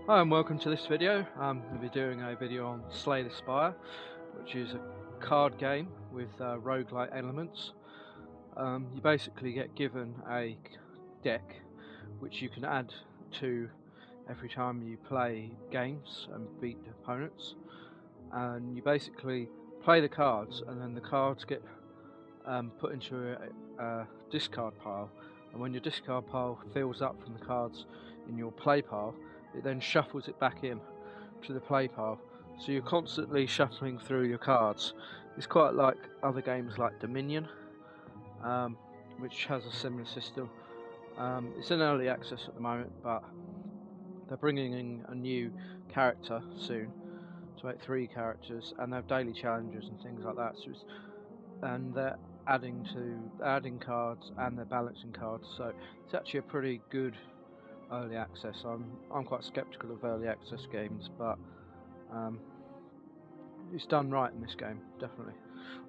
Hi and welcome to this video. I'm going to be doing a video on Slay the Spire, which is a card game with roguelike elements. You basically get given a deck which you can add to every time you play games and beat opponents, and you basically play the cards, and then the cards get put into a discard pile, and when your discard pile fills up from the cards in your play pile, it then shuffles it back in to the play pile. So you're constantly shuffling through your cards. It's quite like other games like Dominion, which has a similar system. It's in early access at the moment, but they're bringing in a new character soon, to make 3 characters, and they have daily challenges and things like that. And they're adding cards, and they're balancing cards. So it's actually a pretty good early access. I'm quite skeptical of early access games, but it's done right in this game, definitely.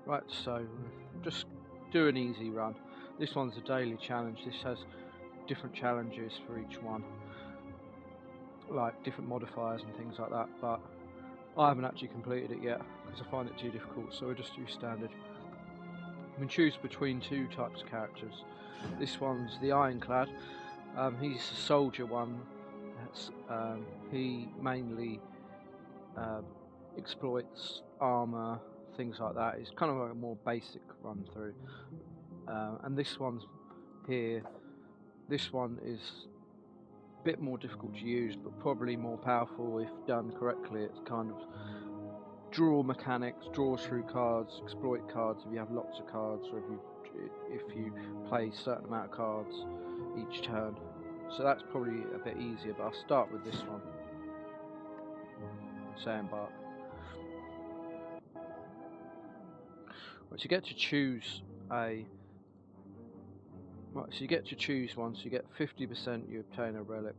Right, so just do an easy run. This one's a daily challenge. This has different challenges for each one, like different modifiers and things like that, but I haven't actually completed it yet because I find it too difficult, so we'll just do standard. You can choose between 2 types of characters. This one's the Ironclad. He's a soldier one. He mainly exploits armor, things like that. It's kind of like a more basic run through. And this one's here. This one is a bit more difficult to use, but probably more powerful if done correctly. It's kind of draw mechanics, draw through cards, exploit cards if you have lots of cards, or if you play a certain amount of cards each turn. So that's probably a bit easier, but I'll start with this one. Sandbark. Right, so you get to choose a. Right, so you get to choose one. So you get 50%. You obtain a relic.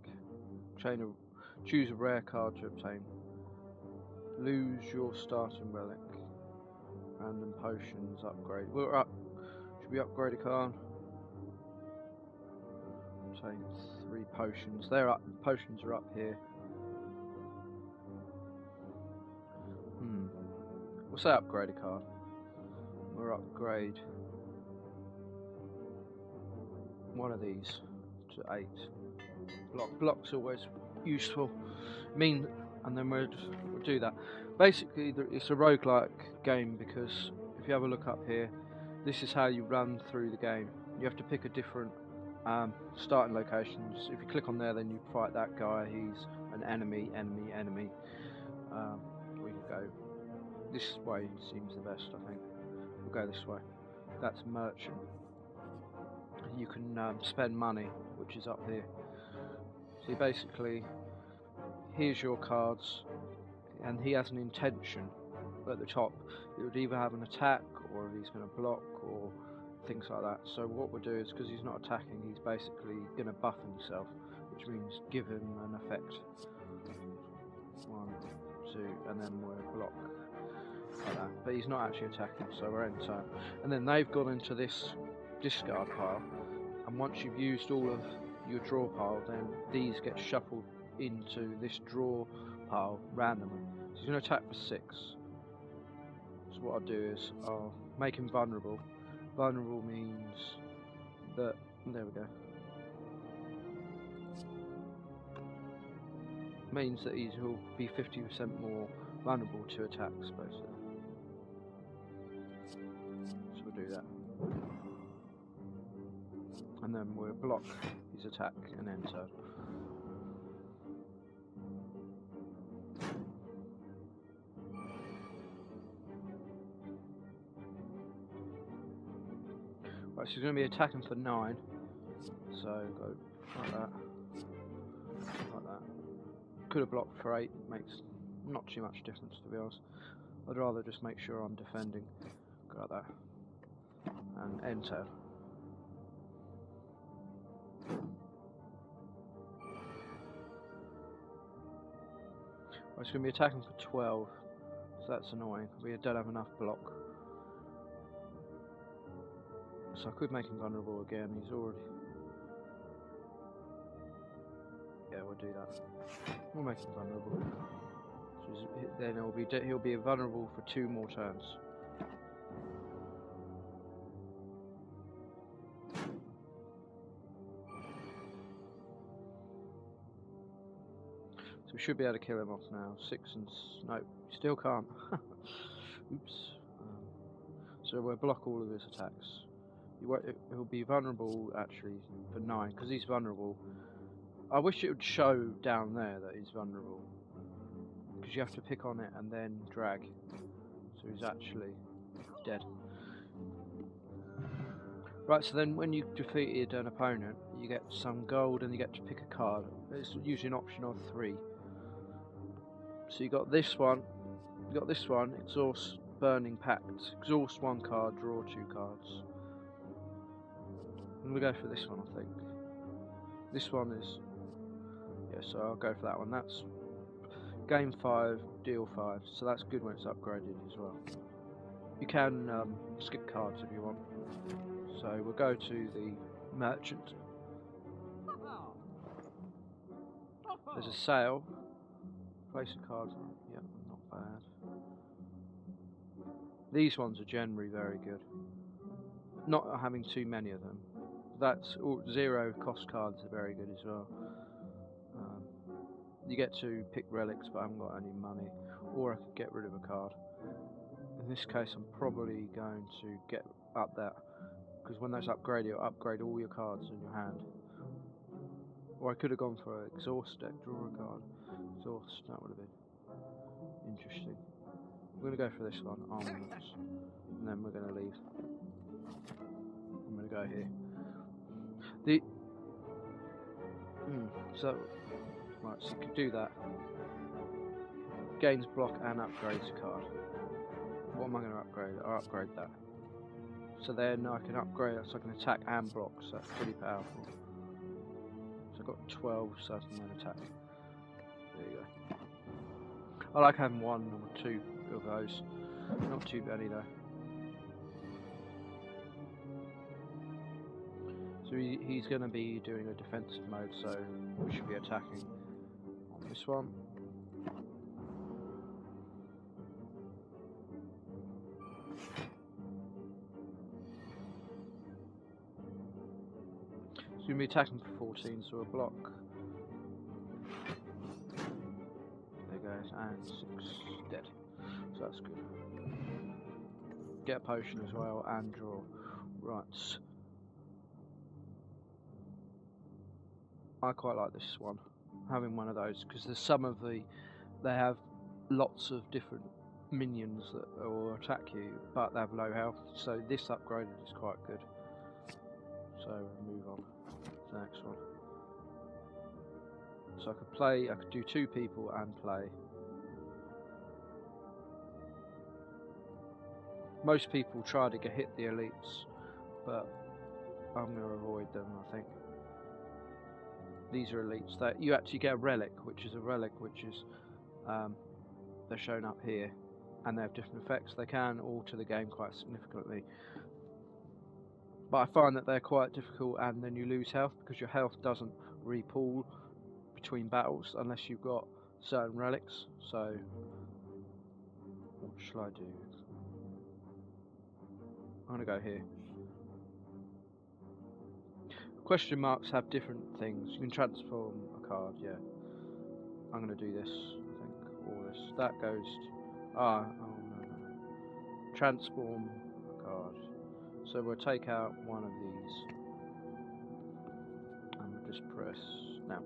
Choose a rare card to obtain. Lose your starting relic. Random potions upgrade. We're up. Should we upgrade a card? Obtain 3 potions. They're up. Potions are up here. We'll say upgrade a card. We'll upgrade one of these to 8. Block's always useful. And then we'll do that. Basically, it's a roguelike game because if you have a look up here, this is how you run through the game. You have to pick a different starting locations. If you click on there, then you fight that guy. He's an enemy. We can go this way. Seems the best, I think. We'll go this way. That's merchant. You can spend money, which is up here. So basically, here's your cards, and he has an intention at the top. It would either have an attack, or if he's going to block, or things like that. So what we'll do is, because he's not attacking, he's basically going to buff himself, which means give him an effect. 1, 2, and then we'll block like that. But he's not actually attacking, so we're in turn. And then they've gone into this discard pile, and once you've used all of your draw pile, then these get shuffled into this draw pile randomly. So he's going to attack for 6. So what I'll do is I'll make him vulnerable. Vulnerable means that, there we go, means that he'll be 50% more vulnerable to attacks, basically. So we'll do that. And then we'll block his attack and enter. Right, so he's going to be attacking for 9. So go like that. Like that. Could have blocked for 8, makes not too much difference, to be honest. I'd rather just make sure I'm defending. Go like that. And enter. Right, it's going to be attacking for 12, so that's annoying. We don't have enough block. So I could make him vulnerable again. He's already... Yeah, we'll do that. We'll make him vulnerable. So then he'll be vulnerable for 2 more turns. So we should be able to kill him off now. 6 and no, still can't. Oops. So we'll block all of his attacks. He'll be vulnerable actually for 9 because he's vulnerable. I wish it would show down there that he's vulnerable, because you have to pick on it and then drag. So he's actually dead. Right, so then when you've defeated an opponent, you get some gold and you get to pick a card. It's usually an option of 3. So you got this one, Exhaust Burning Pact. Exhaust 1 card, draw 2 cards. I'm going to go for this one, I think. This one is... yeah, so I'll go for that one. That's game 5, deal 5. So that's good when it's upgraded as well. You can skip cards if you want. So we'll go to the merchant. There's a sale. Place a card. Yep, not bad. These ones are generally very good. Not having too many of them. That's all, 0 cost cards are very good as well. You get to pick relics, but I haven't got any money, or I could get rid of a card. In this case, I'm probably going to get up that, because when those upgrade, it'll upgrade all your cards in your hand. Or I could have gone for an exhaust deck, draw a card. Exhaust, that would have been interesting. We're going to go for this one, armaments, and then we're going to leave. I'm going to go here. So, right, so you can do that. Gains block and upgrades a card. What am I going to upgrade? I'll upgrade that. So then I can upgrade it so I can attack and block, so that's pretty powerful. So I've got 12, so I can then attack. There you go. I like having 1 or 2 of those. Not too many though. So he's going to be doing a defensive mode, so we should be attacking on this one. So we'll be attacking for 14, so we'll block. There goes, and 6 dead. So that's good. Get a potion as well and draw. Right. I quite like this one, having one of those, because there's some of they have lots of different minions that will attack you, but they have low health, so this upgraded is quite good. So we'll move on to the next one. So I could do 2 people and play. Most people try to hit the elites, but I'm going to avoid them, I think. These are elites. That you actually get a relic, which is they're shown up here, and they have different effects. They can alter the game quite significantly, but I find that they're quite difficult, and then you lose health because your health doesn't repool between battles unless you've got certain relics. So what shall I do? I'm gonna go here. Question marks have different things. You can transform a card, yeah. I'm going to do this, I think, or this. That goes... oh no. Transform a card. So we'll take out one of these. And we'll just press now.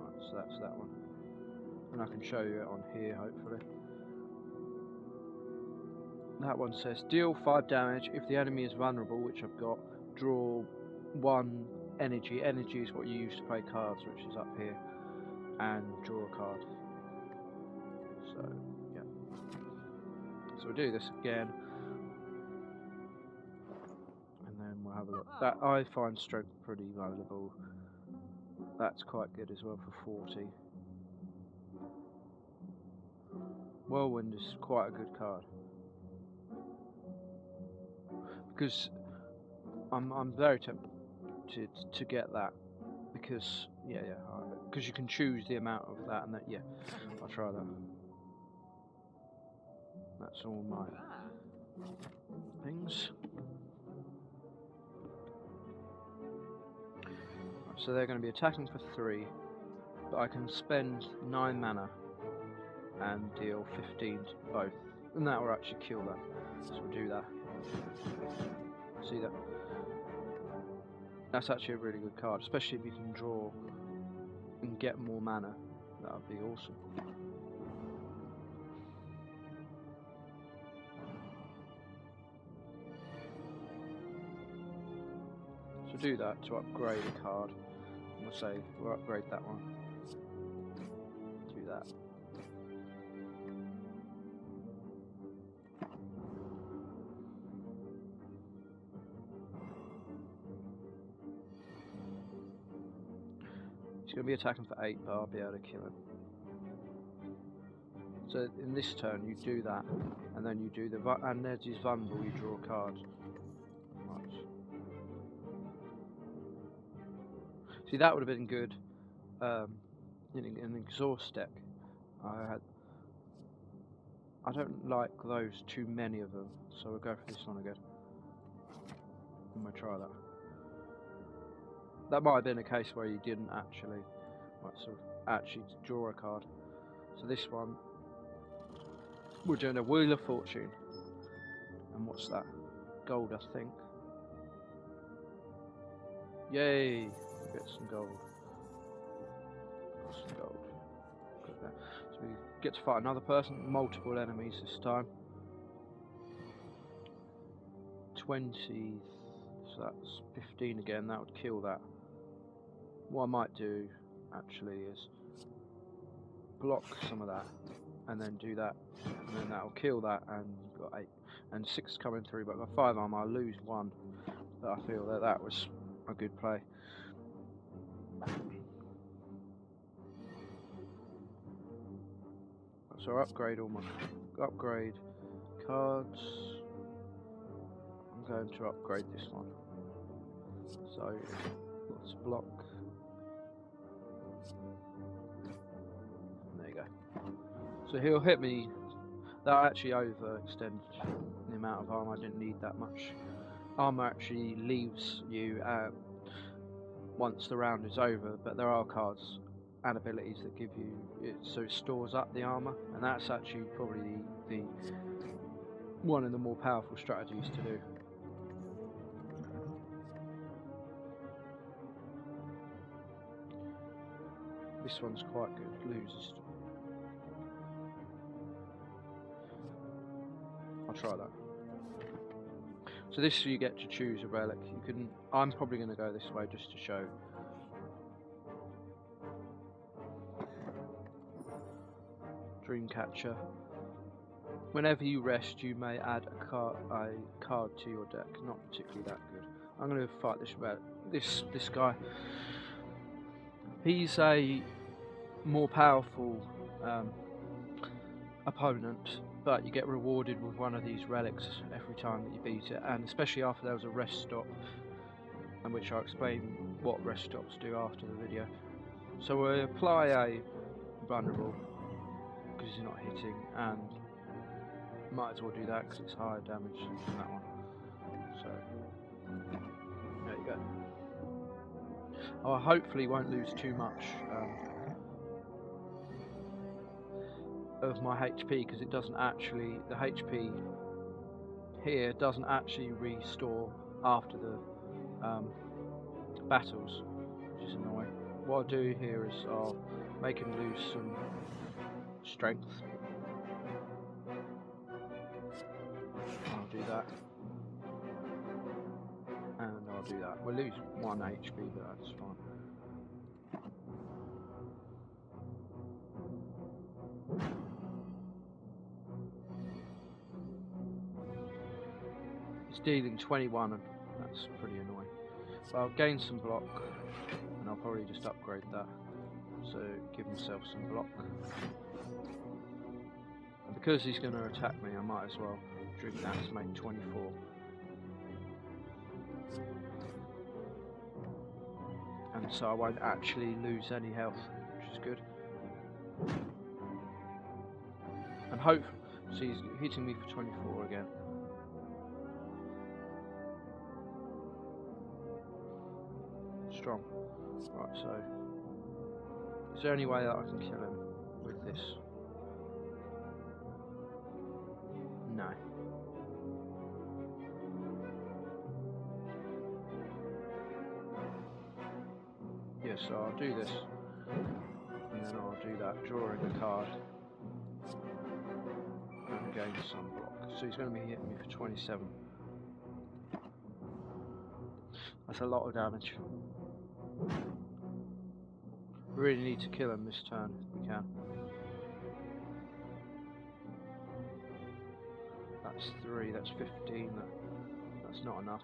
Right, so that's that one. And I can show you it on here, hopefully. That one says, deal 5 damage if the enemy is vulnerable, which I've got. Draw 1 energy. Energy is what you use to play cards, which is up here, and draw a card. So yeah. So we'll do this again, and then we'll have a look. That I find strength pretty valuable. That's quite good as well for 40. Whirlwind is quite a good card because I'm very tempted to get that, because because you can choose the amount of that, and that I'll try that. That's all my things. Right, so they're going to be attacking for 3, but I can spend 9 mana and deal 15 to both, and that will actually kill that. So we'll do that. See that? That's actually a really good card, especially if you can draw and get more mana. That would be awesome. So do that to upgrade a card. We'll say we'll upgrade that one. Do that. He's going to be attacking for 8, but I'll be able to kill him. So in this turn you do that, and then you do and there's his vulnerable, you draw a card. Right. See, that would have been good in an exhaust deck. I don't like those too many of them, so we'll go for this one again. I'm going to try that. That might have been a case where you didn't actually draw a card. So this one, we're doing a Wheel of Fortune. And what's that? Gold, I think. Yay! We get some gold. Got some gold. Got that. So we get to fight another person, multiple enemies this time. 20, so that's 15 again, that would kill that. What I might do actually is block some of that and then do that, and then that'll kill that, and you've got 8 and 6 coming through, but I've got 5 armor. I lose 1, but I feel that was a good play. So I upgrade all my cards. I'm going to upgrade this one. So let's block. There you go. So he'll hit me. That actually overextended the amount of armor. I didn't need that much. Armor actually leaves you once the round is over, but there are cards and abilities that give you it, so it stores up the armor, and that's actually probably the one of the more powerful strategies to do. This one's quite good. Loses. I'll try that. So this, you get to choose a relic. You can. I'm probably going to go this way just to show. Dreamcatcher. Whenever you rest, you may add a card to your deck. Not particularly that good. I'm going to fight this guy. He's a more powerful opponent, but you get rewarded with one of these relics every time that you beat it, and especially after there was a rest stop, in which I'll explain what rest stops do after the video. So we apply a vulnerable because he's not hitting, and might as well do that because it's higher damage than that one. So there you go. I hopefully won't lose too much of my HP, because it doesn't actually, the HP here doesn't actually restore after the battles, which is annoying. What I'll do here is I'll make him lose some strength. I'll do that, and I'll do that. We'll lose 1 HP, but that's fine. It's dealing 21, and that's pretty annoying. So I'll gain some block, and I'll probably just upgrade that. So give myself some block. And because he's going to attack me, I might as well drink that to make 24. And so I won't actually lose any health, which is good. And hope, so he's hitting me for 24 again. Strong. Right, so is there any way that I can kill him with this? No. Yeah, so I'll do this, and then I'll do that, drawing a card, and gain some block. So he's going to be hitting me for 27. That's a lot of damage. We really need to kill him this turn if we can. That's 3, that's 15, that's not enough.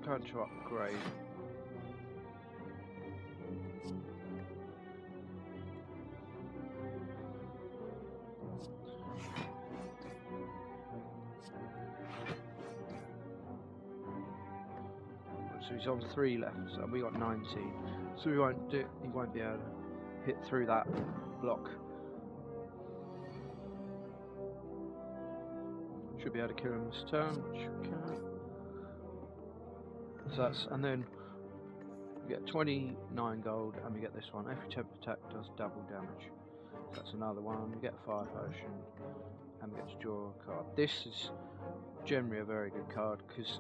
Going to upgrade. So he's on 3 left, so we got 19. So he won't be able to hit through that block. Should be able to kill him this turn, which we can. So that's, and then we get 29 gold, and we get this one. Every 10 attack does double damage. So that's another one. We get a fire potion, and we get to draw a card. This is generally a very good card because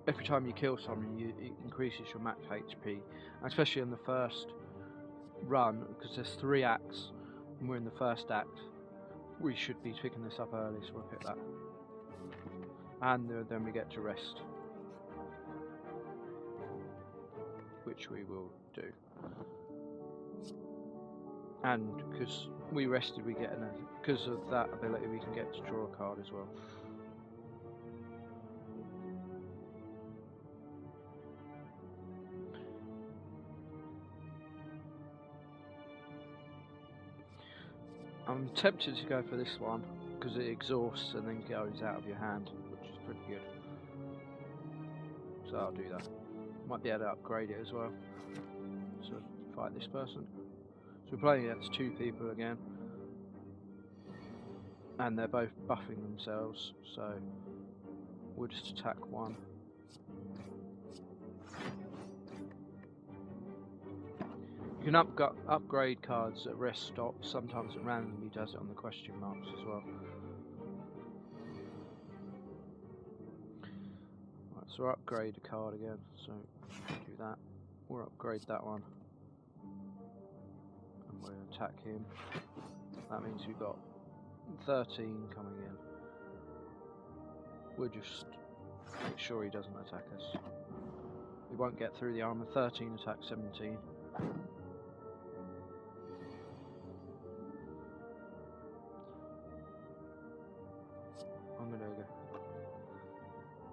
every time you kill someone, it increases your max HP, and especially in the first run, because there's 3 acts, and we're in the first act. We should be picking this up early, so we'll pick that. And then we get to rest, which we will do. And because we rested, we get because of that ability, we can get to draw a card as well. I'm tempted to go for this one because it exhausts and then goes out of your hand, which is pretty good. So I'll do that. Might be able to upgrade it as well. So fight this person. So we're playing against 2 people again, and they're both buffing themselves. So we'll just attack one. You can upgrade cards at rest stops. Sometimes it randomly does it on the question marks as well. Right, so we'll upgrade a card again. So do that. We'll upgrade that one. And we'll attack him. That means we've got 13 coming in. We'll just make sure he doesn't attack us. He won't get through the armor. 13 attack 17.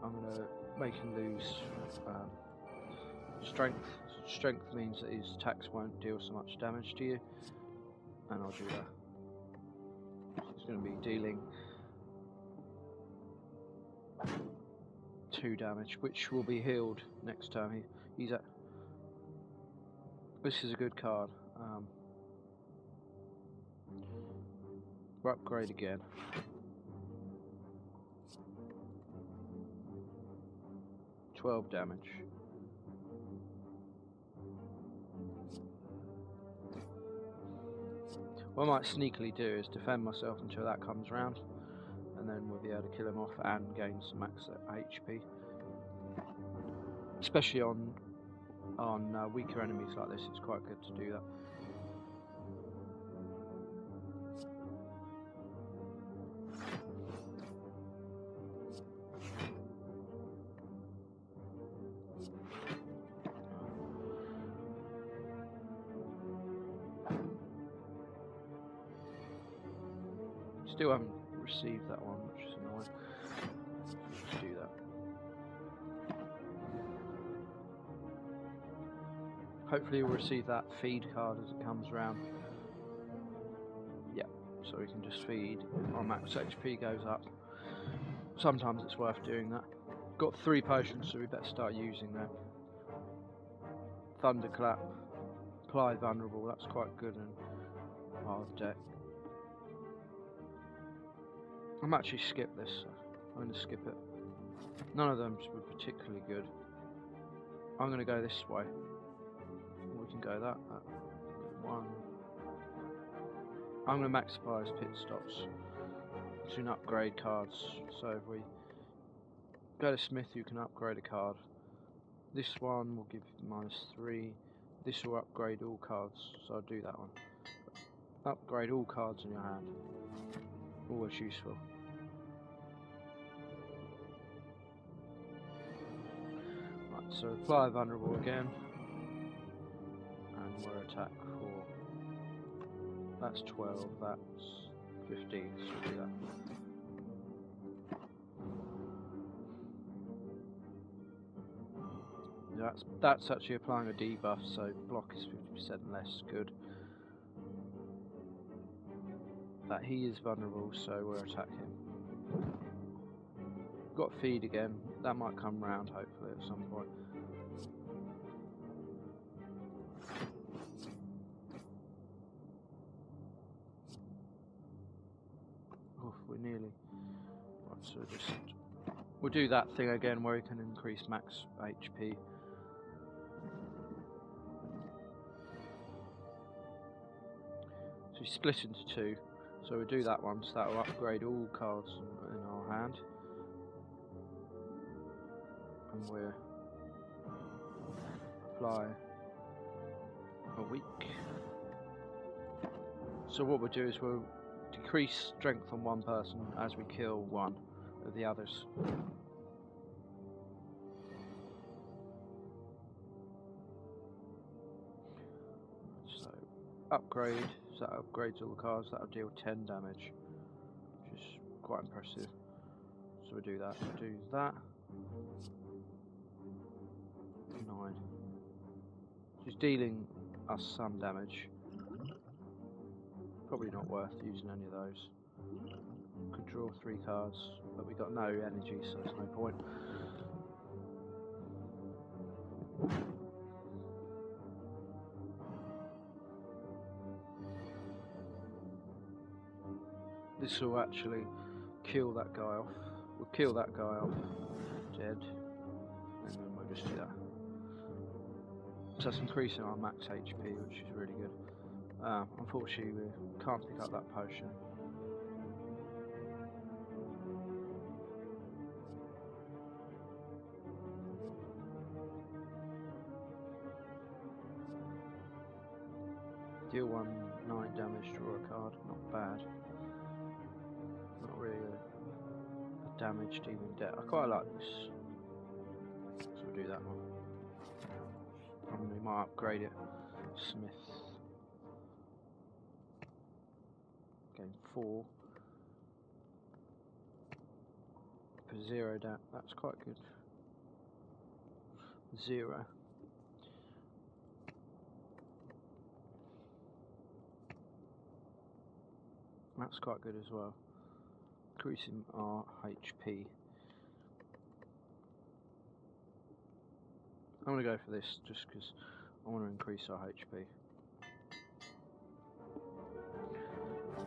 I'm gonna make him lose strength. Strength means that his attacks won't deal so much damage to you, and I'll do that. He's going to be dealing 2 damage, which will be healed next turn. He's at. This is a good card. We'll upgrade again. $12 damage. What I might sneakily do is defend myself until that comes round, and then we'll be able to kill him off and gain some max HP. Especially on weaker enemies like this, it's quite good to do that. Still haven't received that one, which is annoying. Let's do that. Hopefully we'll receive that feed card as it comes round. Yeah, so we can just feed. Our max HP goes up. Sometimes it's worth doing that. got 3 potions, so we better start using them. Thunderclap, apply vulnerable, that's quite good in our deck. I'm actually skip this, so I'm going to skip it. None of them were particularly good. I'm going to go this way. We can go that one. I'm going to maximize pit stops to upgrade cards. So if we go to Smith, you can upgrade a card. This one will give you -3. This will upgrade all cards, so I'll do that one. Upgrade all cards in your hand. Always useful. Right, so apply vulnerable again. And we're attack for... That's 12, that's 15, so we'll do that. That's actually applying a debuff, so block is 50% less good. That he is vulnerable, so we'll attack him. Got feed again, that might come round hopefully at some point. Oof, we're nearly... Right, so we'll do that thing again where we can increase max HP. So we split into 2, so we'll do that one, so that will upgrade all cards in our hand. And we'll apply a weak. So what we'll do is we'll decrease strength on one person as we kill one of the others. So upgrade, so that upgrades all the cards, that'll deal 10 damage, which is quite impressive. So we'll do that, we'll do that. 9. She's dealing us some damage. Probably not worth using any of those. Could draw 3 cards, but we got no energy, so there's no point. This will actually kill that guy off. We'll kill that guy off, dead, and then we'll just do that. So that's increasing our max HP, which is really good. Unfortunately, we can't pick up that potion. Deal 9 damage, draw a card, not bad. Not really a damage dealing deck. I quite like this. So we'll do that one. We might upgrade it. Smith. Game 4. For 0 down. That's quite good. 0. That's quite good as well. Increasing our HP. I'm going to go for this just because I want to increase our HP.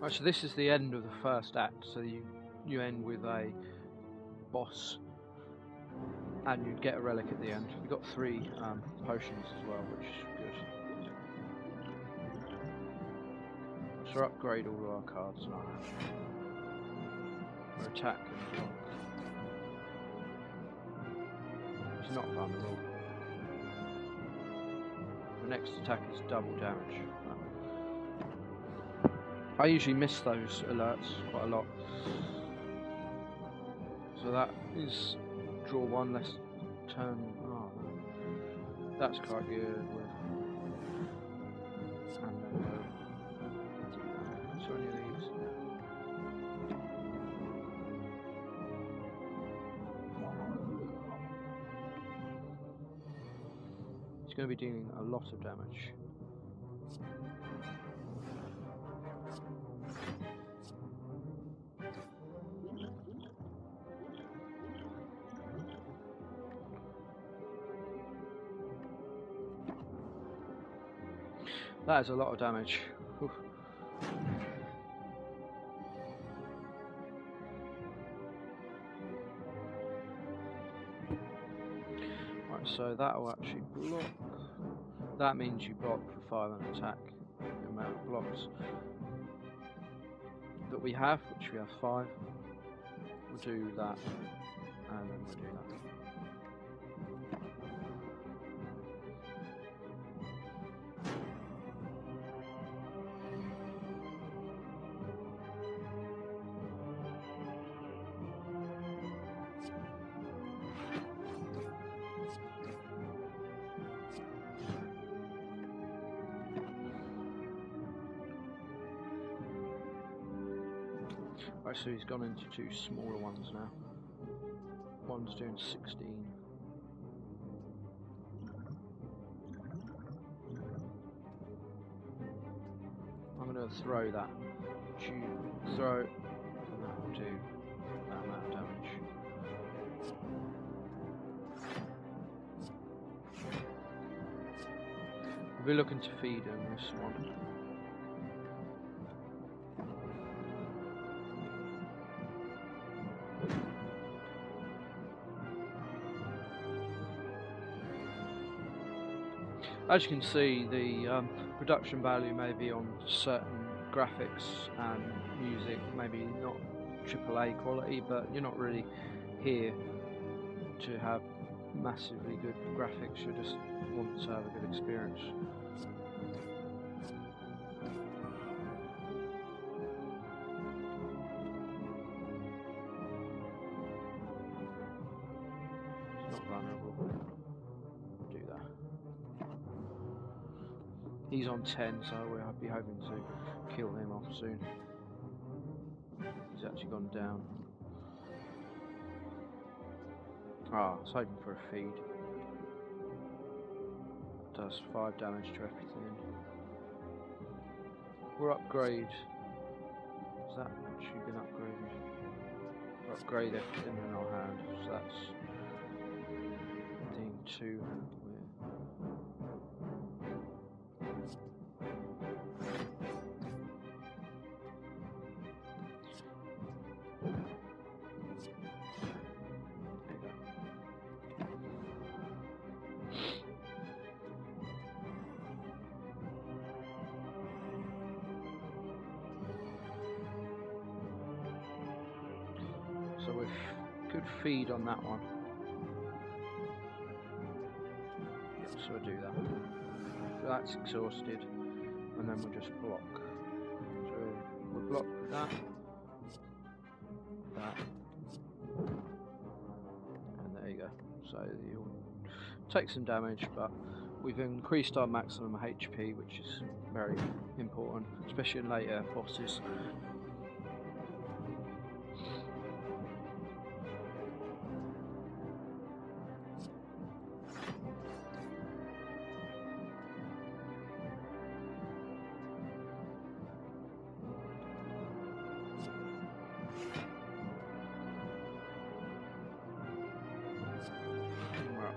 Right, so this is the end of the first act, so you end with a boss and you'd get a relic at the end. We've got 3 potions as well, which is good. So upgrade all of our cards now. Or attack and block. It's not vulnerable. The next attack is double damage. I usually miss those alerts quite a lot. So that is draw 1 less turn. Oh, that's quite good. And then so any of these. He's going to be dealing a lot of damage. That is a lot of damage. Whew. Right, so that will actually block. That means you block for 5 and attack. The amount of blocks that we have, which we have 5. We'll do that, and then we'll do that. Right, so he's gone into 2 smaller ones now. One's doing 16. I'm going to throw that. Throw, and that will do that amount of damage. We'll be looking to feed him this one. As you can see, the production value may be on certain graphics and music, maybe not AAA quality, but you're not really here to have massively good graphics, you just want to have a good experience. It's not vulnerable. Do that. He's on 10, so we'll be hoping to kill him off soon. He's actually gone down. Ah, I was hoping for a feed. Does 5 damage to everything. We're upgrade. Has that actually been upgraded? We'll upgrade everything in our hand, so that's thing 2. So we could feed on that one. Yep, so we'll do that. So that's exhausted, and then we'll just block. So we'll block with that, and there you go. So you'll take some damage, but we've increased our maximum HP, which is very important, especially in later bosses.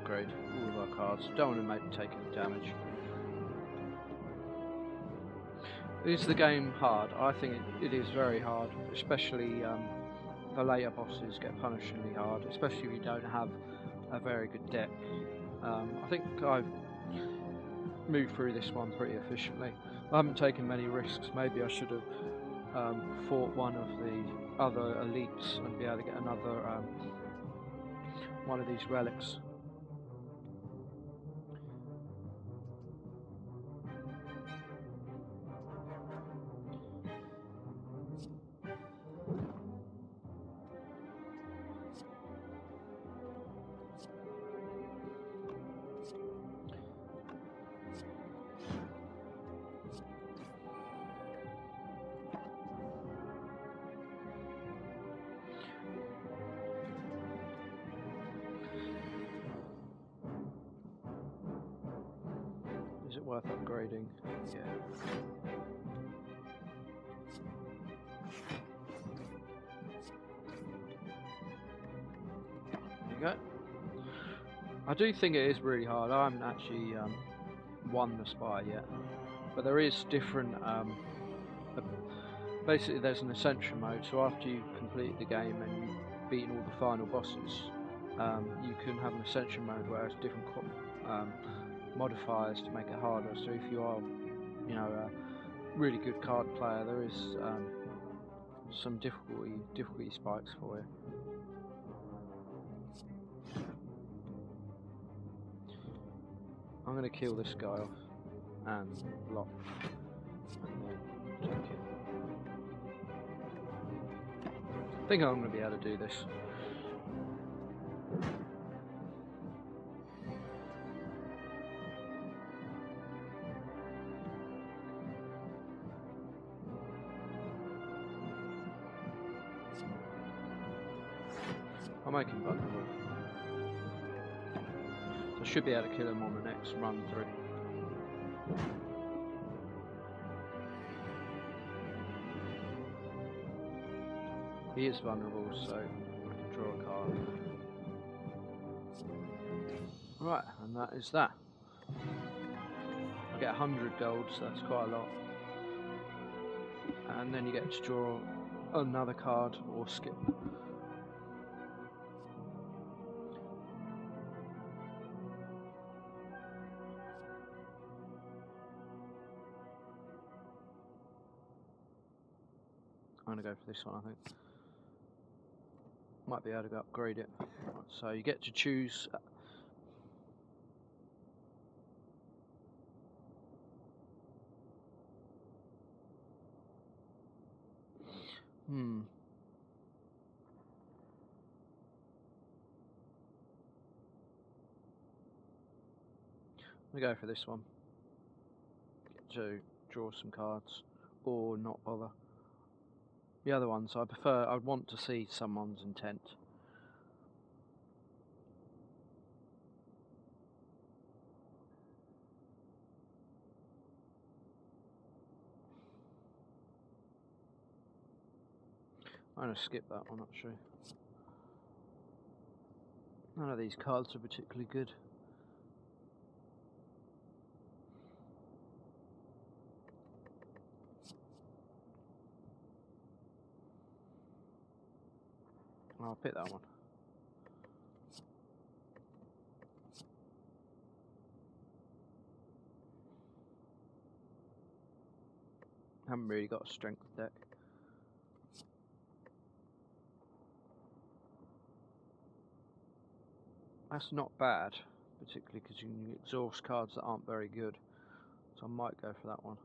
Upgrade all of our cards. Don't want to make take any damage. Is the game hard? I think it is very hard, especially the later bosses get punishingly hard, especially if you don't have a very good deck. I think I've moved through this one pretty efficiently. I haven't taken many risks. Maybe I should have fought one of the other elites and be able to get another one of these relics. Is it worth upgrading? Yeah. There you go. I do think it is really hard. I haven't actually won the Spire yet. but there is different. Basically, there's an ascension mode. So after you've completed the game and you've beaten all the final bosses, you can have an ascension mode where it's different modifiers to make it harder. So if you are, you know, a really good card player, there is some difficulty spikes for you. I'm going to kill this guy off and block, and then take it. I think I'm going to be able to do this. I'll make him vulnerable. So I should be able to kill him on the next run through. He is vulnerable, so I can draw a card. Right, and that is that. I get 100 gold, so that's quite a lot. And then you get to draw another card or skip. I'm going to go for this one, I think. Might be able to upgrade it. So you get to choose. I'm going to go for this one. Get to draw some cards or not bother. The other ones I prefer, I'd want to see someone's intent. I'm going to skip that one actually. None of these cards are particularly good. I'll pick that one. Haven't really got a strength deck. That's not bad, particularly because you can exhaust cards that aren't very good. So I might go for that one.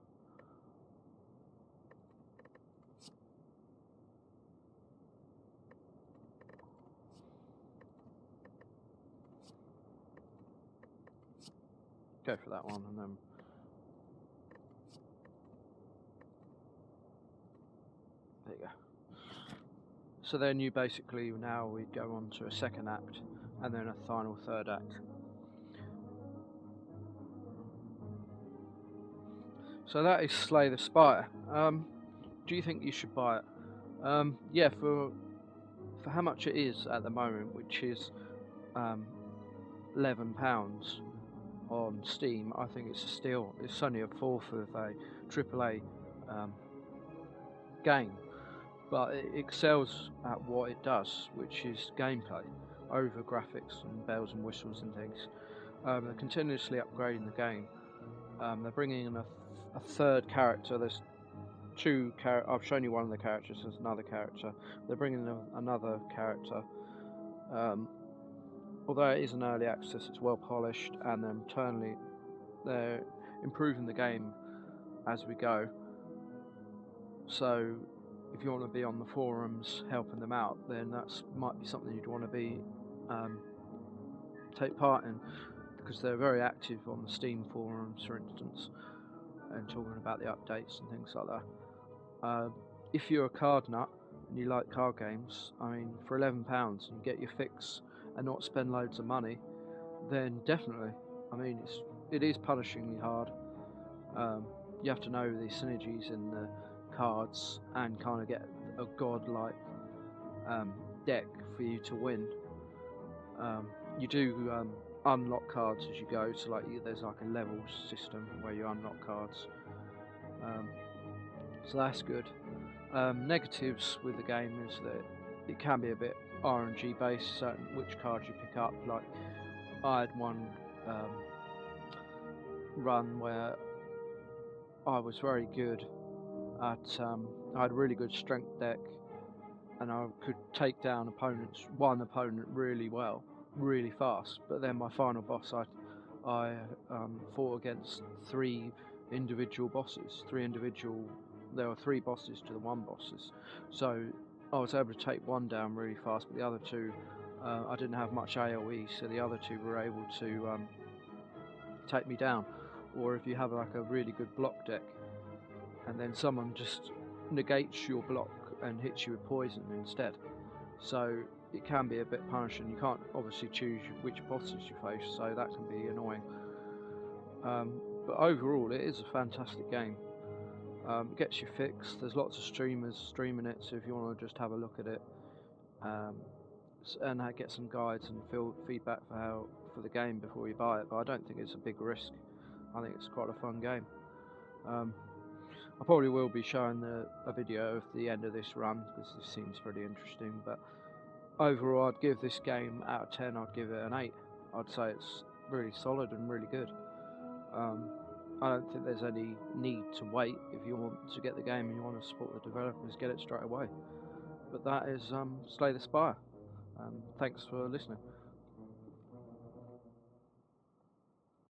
Go for that one and then there you go. So then you basically, now we go on to a second act and then a final third act. So that is Slay the Spire. Do you think you should buy it? Yeah, for how much it is at the moment, which is £11 on Steam, I think it's a steal. It's only a fourth of a AAA game, but it excels at what it does, which is gameplay over graphics and bells and whistles and things. They're continuously upgrading the game. They're bringing in a third character. There's two characters. I've shown you one of the characters. There's another character. They're bringing in another character. Although it is an early access, it's well polished, and they're improving the game as we go. So if you want to be on the forums helping them out, then that's might be something you'd want to be take part in, because they're very active on the Steam forums, for instance, and talking about the updates and things like that. If you're a card nut and you like card games, I mean, for £11 you get your fix and not spend loads of money, then definitely. I mean, it is punishingly hard. You have to know the synergies in the cards and kind of get a godlike deck for you to win. You do unlock cards as you go, so like there's like a levels system where you unlock cards, Um, so that's good. Negatives with the game is that it can be a bit RNG based, certain which cards you pick up. Like I had one run where I was very good at I had a really good strength deck, and I could take down one opponent really well, really fast. But then my final boss, I fought against three individual bosses. There were three bosses to the one bosses, so I was able to take one down really fast. But the other two, I didn't have much AOE, so the other two were able to take me down. Or if you have like a really good block deck, and then someone just negates your block and hits you with poison instead. So it can be a bit punishing. You can't obviously choose which bosses you face, so that can be annoying. But overall, it is a fantastic game. It gets you fixed. There's lots of streamers streaming it, so if you want to just have a look at it and get some guides and feedback for the game before you buy it. But I don't think it's a big risk. I think it's quite a fun game. I probably will be showing a video of the end of this run because this seems pretty interesting. But overall, I'd give this game out of 10. I'd give it an 8. I'd say it's really solid and really good. I don't think there's any need to wait. If you want to get the game and you want to support the developers, get it straight away. But that is Slay the Spire. Thanks for listening.